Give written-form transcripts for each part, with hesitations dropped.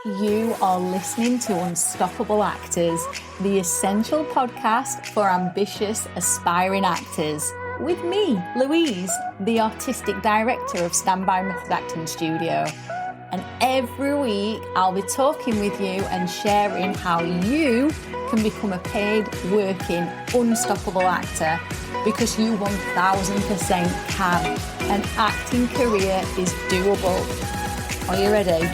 You are listening to Unstoppable Actors, the essential podcast for ambitious, aspiring actors. With me, Louise, the artistic director of Standby Method Acting Studio. And every week, I'll be talking with you and sharing how you can become a paid, working, unstoppable actor, because you 1000% can. An acting career is doable. Are you ready?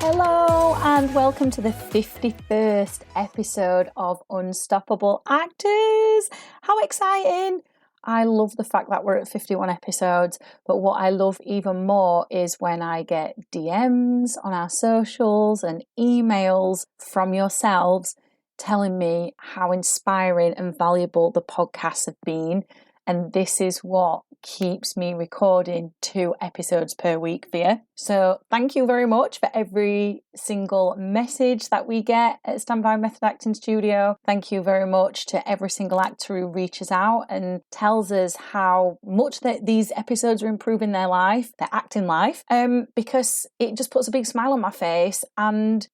Hello and welcome to the 51st episode of Unstoppable Actors. How exciting! I love the fact that we're at 51 episodes, but what I love even more is when I get DMs on our socials and emails from yourselves telling me how inspiring and valuable the podcasts have been. And this is what keeps me recording 2 episodes per week for you. So thank you very much for every single message that we get at Standby Method Acting Studio. Thank you very much to every single actor who reaches out and tells us how much that these episodes are improving their life, their acting life, because it just puts a big smile on my face and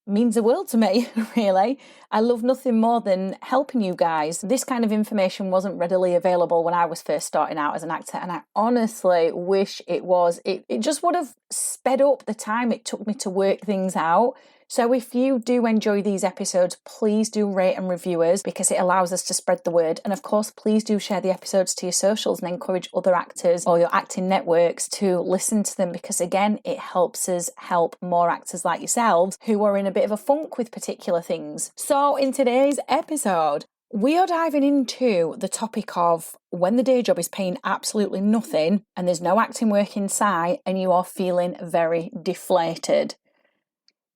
means the world to me, really. I love nothing more than helping you guys. This kind of information wasn't readily available when I was first starting out as an actor, and I honestly wish it was. It just would have sped up the time it took me to work things out. So if you do enjoy these episodes, please do rate and review us, because it allows us to spread the word. And of course, please do share the episodes to your socials and encourage other actors or your acting networks to listen to them, because again, it helps us help more actors like yourselves who are in a bit of a funk with particular things. So in today's episode, we are diving into the topic of when the day job is paying absolutely nothing and there's no acting work in sight and you are feeling very deflated.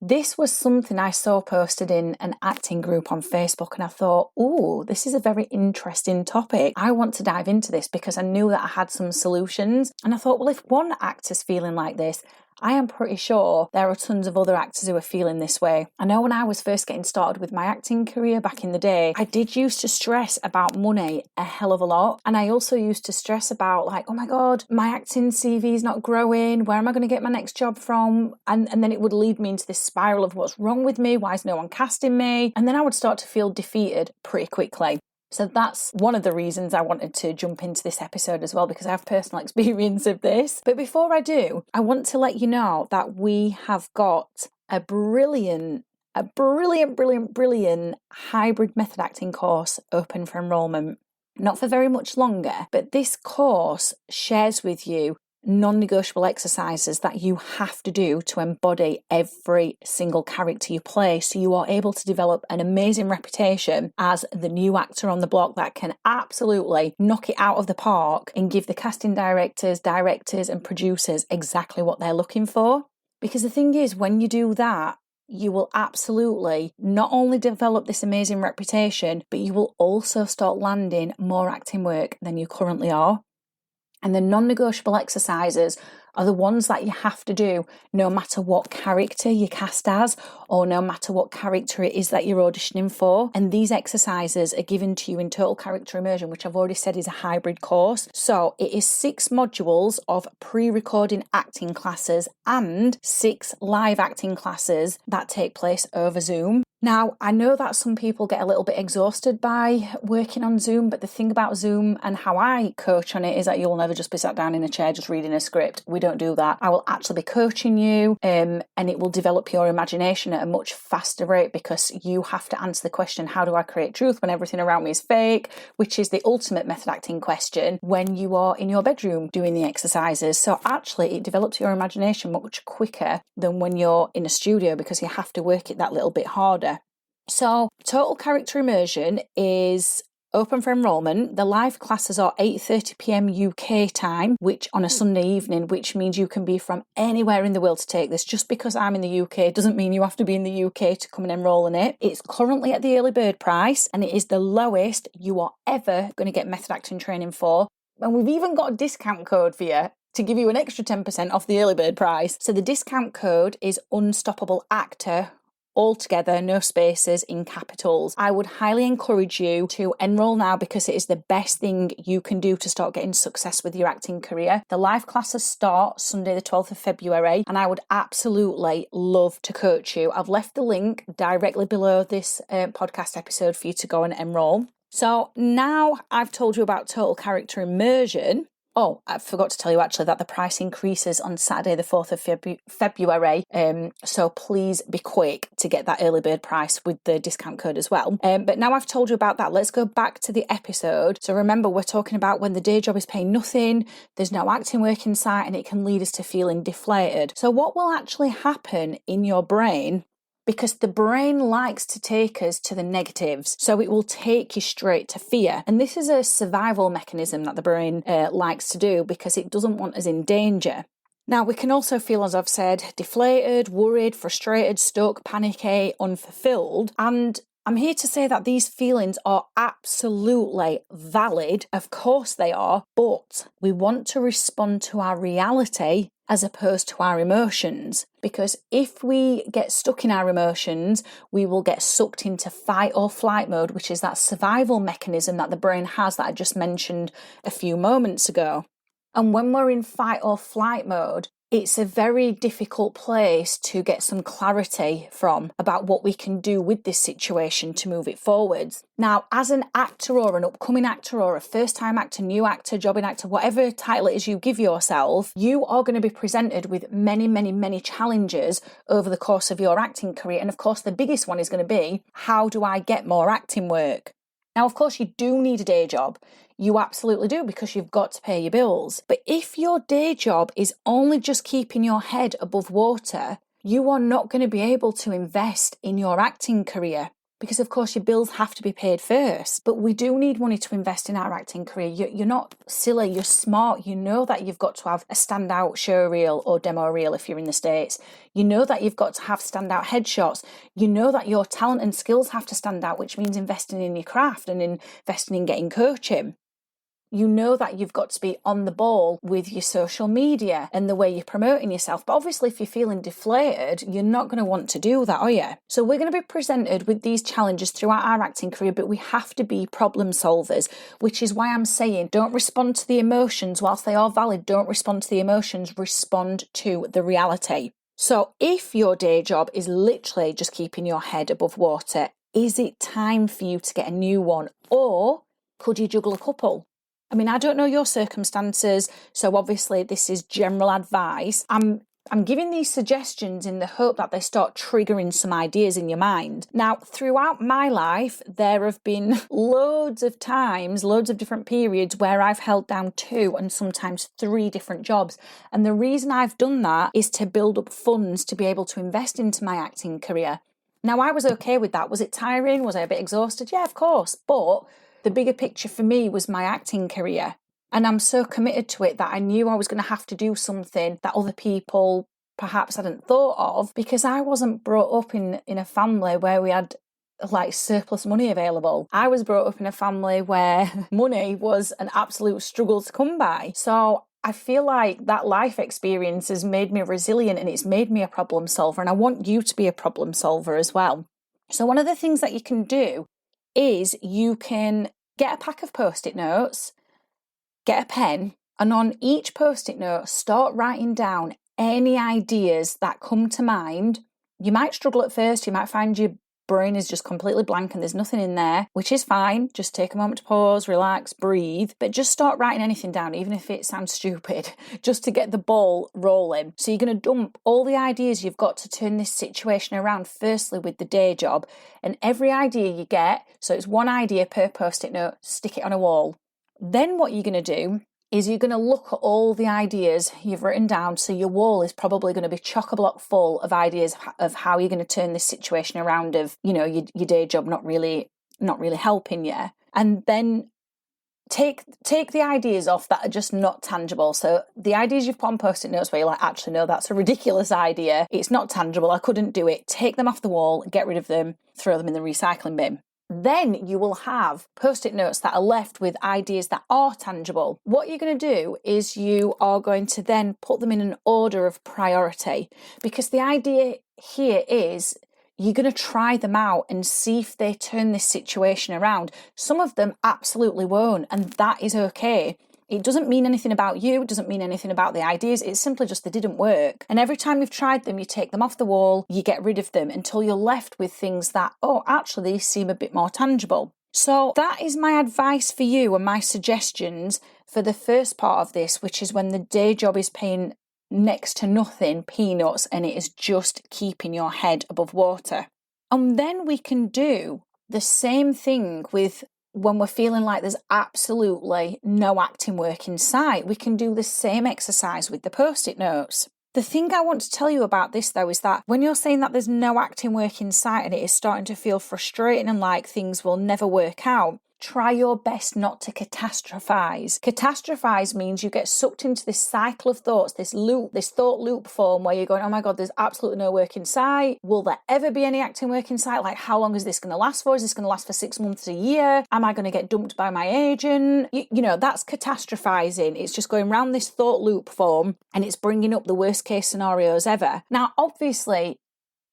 This was something I saw posted in an acting group on Facebook, and I thought, oh, this is a very interesting topic. I want to dive into this because I knew that I had some solutions. And I thought, well, if one actor's feeling like this, I am pretty sure there are tons of other actors who are feeling this way. I know when I was first getting started with my acting career back in the day, I did used to stress about money a hell of a lot. And I also used to stress about like, oh my God, my acting CV is not growing. Where am I going to get my next job from? And then it would lead me into this spiral of what's wrong with me? Why is no one casting me? And then I would start to feel defeated pretty quickly. So that's one of the reasons I wanted to jump into this episode as well, because I have personal experience of this. But before I do, I want to let you know that we have got a brilliant hybrid method acting course open for enrolment. Not for very much longer, but this course shares with you non-negotiable exercises that you have to do to embody every single character you play, so you are able to develop an amazing reputation as the new actor on the block that can absolutely knock it out of the park and give the casting directors and producers exactly what they're looking for. Because the thing is, when you do that, you will absolutely not only develop this amazing reputation, but you will also start landing more acting work than you currently are. And the non-negotiable exercises are the ones that you have to do no matter what character you cast as or no matter what character it is that you're auditioning for. And these exercises are given to you in total character immersion, which I've already said is a hybrid course. So it is 6 modules of pre-recording acting classes and 6 live acting classes that take place over Zoom. Now, I know that some people get a little bit exhausted by working on Zoom, but the thing about Zoom and how I coach on it is that you'll never just be sat down in a chair just reading a script. We don't do that. I will actually be coaching you and it will develop your imagination at a much faster rate, because you have to answer the question, how do I create truth when everything around me is fake? Which is the ultimate method acting question when you are in your bedroom doing the exercises. So actually it develops your imagination much quicker than when you're in a studio, because you have to work it that little bit harder. So total character immersion is open for enrolment. The live classes are 8:30 p.m. UK time, which on a Sunday evening, which means you can be from anywhere in the world to take this. Just because I'm in the UK doesn't mean you have to be in the UK to come and enrol in it. It's currently at the early bird price, and it is the lowest you are ever going to get method acting training for. And we've even got a discount code for you to give you an extra 10% off the early bird price. So the discount code is Unstoppable Actor, all together, no spaces, in capitals. I would highly encourage you to enroll now because it is the best thing you can do to start getting success with your acting career. The live classes start Sunday the 12th of February and I would absolutely love to coach you. I've left the link directly below this podcast episode for you to go and enroll. So now I've told you about total character immersion. Oh, I forgot to tell you actually that the price increases on Saturday the 4th of February. So please be quick to get that early bird price with the discount code as well. But now I've told you about that, let's go back to the episode. So remember, we're talking about when the day job is paying nothing, there's no acting work in sight, and it can lead us to feeling deflated. So what will actually happen in your brain? Because the brain likes to take us to the negatives, so it will take you straight to fear. And this is a survival mechanism that the brain likes to do because it doesn't want us in danger. Now, we can also feel, as I've said, deflated, worried, frustrated, stuck, panicky, unfulfilled. And I'm here to say that these feelings are absolutely valid. Of course they are, but we want to respond to our reality as opposed to our emotions. Because if we get stuck in our emotions, we will get sucked into fight or flight mode, which is that survival mechanism that the brain has that I just mentioned a few moments ago. And when we're in fight or flight mode, it's a very difficult place to get some clarity from about what we can do with this situation to move it forwards. Now, as an actor or an upcoming actor or a first-time actor, new actor, jobbing actor, whatever title it is you give yourself, you are going to be presented with many, many, many challenges over the course of your acting career. And of course, the biggest one is going to be, how do I get more acting work? Now, of course, you do need a day job. You absolutely do, because you've got to pay your bills. But if your day job is only just keeping your head above water, you are not going to be able to invest in your acting career. Because, of course, your bills have to be paid first. But we do need money to invest in our acting career. You're not silly, you're smart. You know that you've got to have a standout show reel or demo reel if you're in the States. You know that you've got to have standout headshots. You know that your talent and skills have to stand out, which means investing in your craft and investing in getting coaching. You know that you've got to be on the ball with your social media and the way you're promoting yourself. But obviously, if you're feeling deflated, you're not going to want to do that, are you? So we're going to be presented with these challenges throughout our acting career, but we have to be problem solvers, which is why I'm saying don't respond to the emotions. Whilst they are valid, don't respond to the emotions, respond to the reality. So if your day job is literally just keeping your head above water, is it time for you to get a new one? Or could you juggle a couple? I mean, I don't know your circumstances, so obviously this is general advice. I'm giving these suggestions in the hope that they start triggering some ideas in your mind. Now, throughout my life, there have been loads of times, loads of different periods where I've held down 2 and sometimes 3 different jobs. And the reason I've done that is to build up funds to be able to invest into my acting career. Now, I was okay with that. Was it tiring? Was I a bit exhausted? Yeah, of course. But the bigger picture for me was my acting career. And I'm so committed to it that I knew I was going to have to do something that other people perhaps hadn't thought of, because I wasn't brought up in a family where we had like surplus money available. I was brought up in a family where money was an absolute struggle to come by. So I feel like that life experience has made me resilient and it's made me a problem solver. And I want you to be a problem solver as well. So one of the things that you can do is you can get a pack of post-it notes, get a pen, and on each post-it note, start writing down any ideas that come to mind. You might struggle at first, you might find your brain is just completely blank and there's nothing in there, which is fine. Just take a moment to pause, relax, breathe, but just start writing anything down, even if it sounds stupid, just to get the ball rolling. So you're going to dump all the ideas you've got to turn this situation around, firstly with the day job, and every idea you get, so it's 1 idea per post-it note, stick it on a wall. Then what you're going to do is you're going to look at all the ideas you've written down. So your wall is probably going to be chock-a-block full of ideas of how you're going to turn this situation around, of, you know, your day job not really helping you. And then take the ideas off that are just not tangible. So the ideas you've put on post-it notes where you're like, actually, no, that's a ridiculous idea. It's not tangible. I couldn't do it. Take them off the wall, get rid of them, throw them in the recycling bin. Then you will have post-it notes that are left with ideas that are tangible. What you're going to do is you are going to then put them in an order of priority, because the idea here is You're going to try them out and see if they turn this situation around. Some of them absolutely won't, and that is okay. It doesn't mean anything about you. It doesn't mean anything about the ideas. It's simply just they didn't work. And every time you've tried them, you take them off the wall, you get rid of them until you're left with things that, oh, actually, these seem a bit more tangible. So that is my advice for you and my suggestions for the first part of this, which is when the day job is paying next to nothing, peanuts, and it is just keeping your head above water. And then we can do the same thing with when we're feeling like there's absolutely no acting work in sight. We can do the same exercise with the post-it notes. The thing I want to tell you about this, though, is that when you're saying that there's no acting work in sight and it is starting to feel frustrating and like things will never work out, try your best not to catastrophize. Catastrophize means you get sucked into this cycle of thoughts, this loop, this thought loop form where you're going, oh my God, there's absolutely no work in sight. Will there ever be any acting work in sight? Like, how long is this going to last for? Is this going to last for 6 months, a year? Am I going to get dumped by my agent? You know, that's catastrophizing. It's just going around this thought loop form and it's bringing up the worst case scenarios ever. Now, obviously,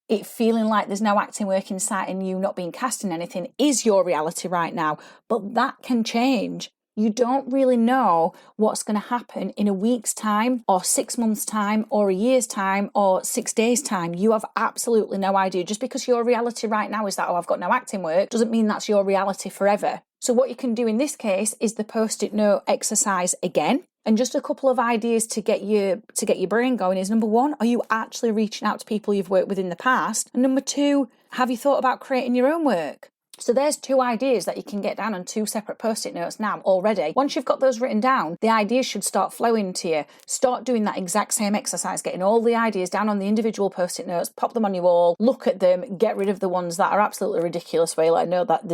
it feeling like there's no acting work in sight and you not being cast in anything is your reality right now, but that can change. You don't really know what's going to happen in a week's time or 6 months' time or a year's time or 6 days' time. You have absolutely no idea. Just because your reality right now is that, oh, I've got no acting work, doesn't mean that's your reality forever. So what you can do in this case is the post-it note exercise again. And just a couple of ideas to get your brain going is, number one, are you actually reaching out to people you've worked with in the past? And number two, have you thought about creating your own work? So there's 2 ideas that you can get down on 2 separate post-it notes now already. Once you've got those written down, the ideas should start flowing to you. Start doing that exact same exercise, getting all the ideas down on the individual post-it notes, pop them on your wall, look at them, get rid of the ones that are absolutely ridiculous where you like, know that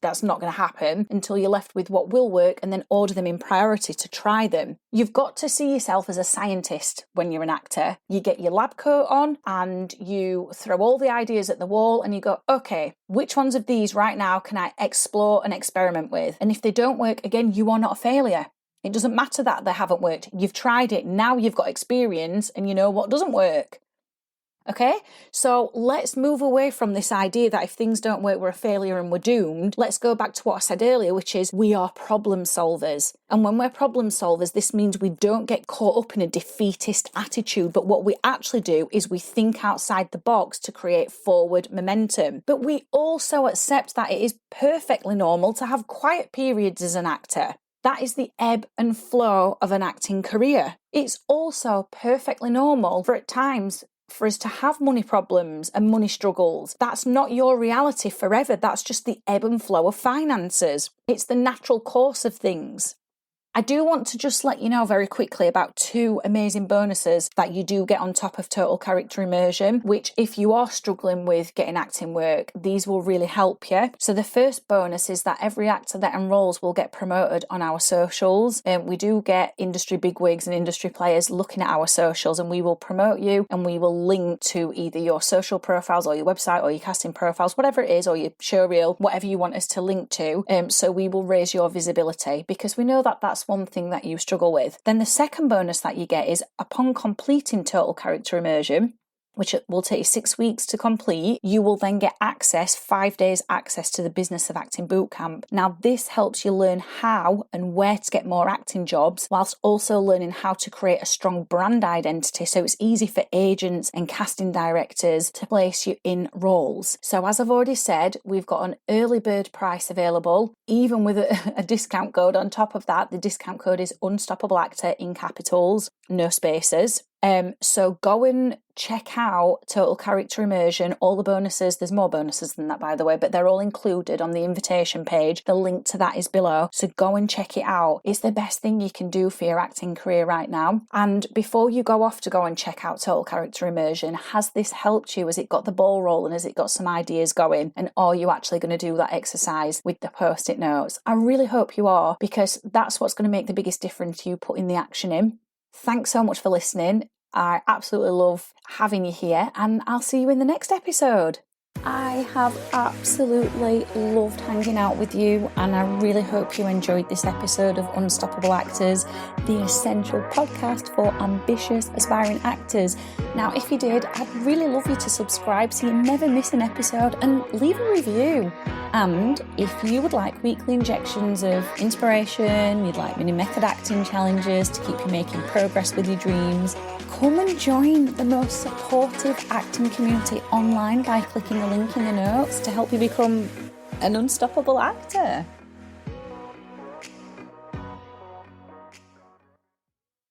that's not going to happen, until you're left with what will work, and then order them in priority to try them. You've got to see yourself as a scientist when you're an actor. You get your lab coat on and you throw all the ideas at the wall and you go, okay, which ones of these right now can I explore and experiment with? And if they don't work, again, you are not a failure. It doesn't matter that they haven't worked. You've tried it. Now you've got experience and you know what doesn't work. Okay, so let's move away from this idea that if things don't work, we're a failure and we're doomed. Let's go back to what I said earlier, which is we are problem solvers. And when we're problem solvers, this means we don't get caught up in a defeatist attitude. But what we actually do is we think outside the box to create forward momentum. But we also accept that it is perfectly normal to have quiet periods as an actor. That is the ebb and flow of an acting career. It's also perfectly normal for at times for us to have money problems and money struggles. That's not your reality forever. That's just the ebb and flow of finances. It's the natural course of things. I do want to just let you know very quickly about 2 amazing bonuses that you do get on top of Total Character Immersion, which if you are struggling with getting acting work, these will really help you. So the first bonus is that every actor that enrolls will get promoted on our socials. We do get industry bigwigs and industry players looking at our socials, and we will promote you and we will link to either your social profiles or your website or your casting profiles, whatever it is, or your showreel, whatever you want us to link to. So we will raise your visibility because we know that that's one thing that you struggle with. Then the second bonus that you get is upon completing Total Character Immersion, which will take you 6 weeks to complete, you will then get 5 days access to the Business of Acting Bootcamp. Now, this helps you learn how and where to get more acting jobs, whilst also learning how to create a strong brand identity, so it's easy for agents and casting directors to place you in roles. So as I've already said, we've got an early bird price available, even with a discount code on top of that. The discount code is Unstoppable Actor in capitals, no spaces. So go and check out Total Character Immersion, all the bonuses. There's more bonuses than that, by the way, but they're all included on the invitation page. The link to that is below. So go and check it out. It's the best thing you can do for your acting career right now. And before you go off to go and check out Total Character Immersion, has this helped you? Has it got the ball rolling? Has it got some ideas going? And are you actually going to do that exercise with the post-it notes? I really hope you are, because that's what's going to make the biggest difference, you putting the action in. Thanks so much for listening. I absolutely love having you here, and I'll see you in the next episode. I have absolutely loved hanging out with you, and I really hope you enjoyed this episode of Unstoppable Actors, the essential podcast for ambitious, aspiring actors. Now, if you did, I'd really love you to subscribe so you never miss an episode, and leave a review. And if you would like weekly injections of inspiration, you'd like mini method acting challenges to keep you making progress with your dreams, come and join the most supportive acting community online by clicking the link in the notes to help you become an unstoppable actor.